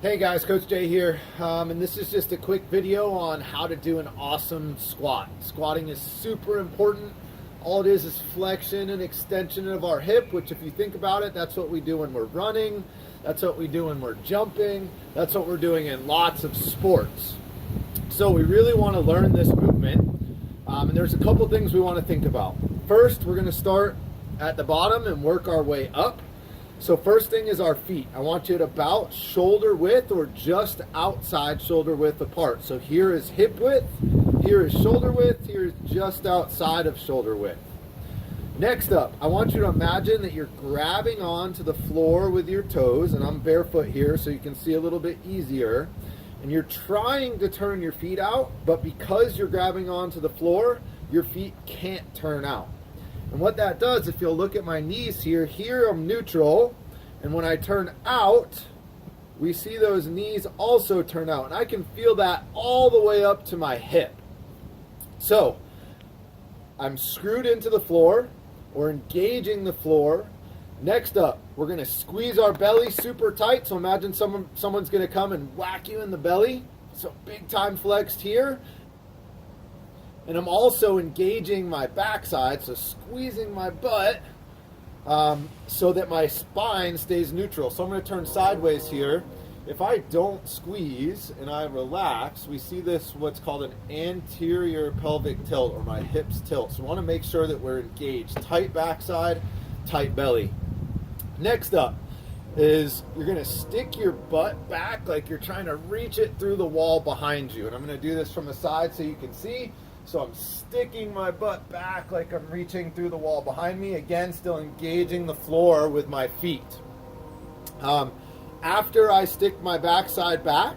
Hey guys, Coach Jay here, and this is just a quick video on how to do an awesome squat. Squatting is super important. All it is flexion and extension of our hip, which if you think about it, that's what we do when we're running, that's what we do when we're jumping, that's what we're doing in lots of sports. So we really want to learn this movement, and there's a couple things we want to think about. First, we're going to start at the bottom and work our way up. So first thing is our feet. I want you at about shoulder width or just outside shoulder width apart. So here is hip width, here is shoulder width, here is just outside of shoulder width. Next up, I want you to imagine that you're grabbing onto the floor with your toes, and I'm barefoot here so you can see a little bit easier. And you're trying to turn your feet out, but because you're grabbing onto the floor, your feet can't turn out. And what that does, if you'll look at my knees here I'm neutral, and when I turn out, we see those knees also turn out. And I can feel that all the way up to my hip. So, I'm screwed into the floor, we're engaging the floor. Next up, we're gonna squeeze our belly super tight. So imagine someone's gonna come and whack you in the belly. So big time flexed here. And I'm also engaging my backside, so squeezing my butt so that my spine stays neutral. So I'm going to turn sideways here. If I don't squeeze and I relax, we see this what's called an anterior pelvic tilt, or my hips tilt. So we want to make sure that we're engaged. Tight backside, tight belly. Next up is you're going to stick your butt back like you're trying to reach it through the wall behind you. And I'm going to do this from the side so you can see. So I'm sticking my butt back like I'm reaching through the wall behind me. Again, still engaging the floor with my feet. After I stick my backside back,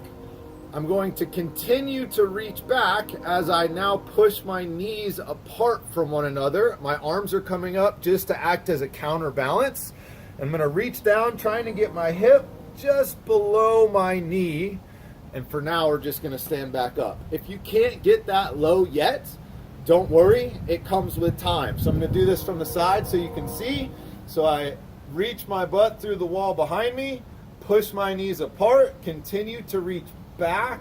I'm going to continue to reach back as I now push my knees apart from one another. My arms are coming up just to act as a counterbalance. I'm going to reach down, trying to get my hip just below my knee. And for now, we're just going to stand back up. If you can't get that low yet, don't worry. It comes with time. So I'm going to do this from the side so you can see. So I reach my butt through the wall behind me, push my knees apart, continue to reach back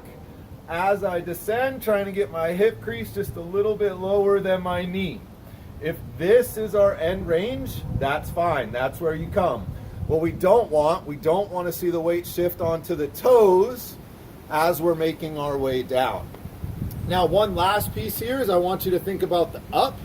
as I descend, trying to get my hip crease just a little bit lower than my knee. If this is our end range, that's fine. That's where you come. What we don't want to see the weight shift onto the toes as we're making our way down. Now, one last piece here is I want you to think about the up.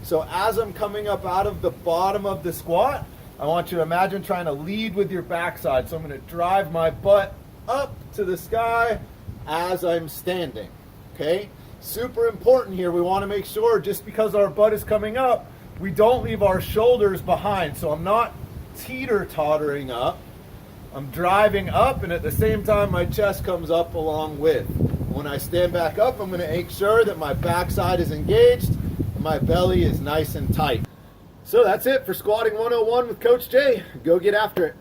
So as I'm coming up out of the bottom of the squat, I want you to imagine trying to lead with your backside. So I'm going to drive my butt up to the sky as I'm standing. Okay? Super important here. We want to make sure just because our butt is coming up, we don't leave our shoulders behind. So I'm not teeter-tottering up. I'm driving up, and at the same time, my chest comes up along with. When I stand back up, I'm going to make sure that my backside is engaged and my belly is nice and tight. So that's it for Squatting 101 with Coach Jay. Go get after it.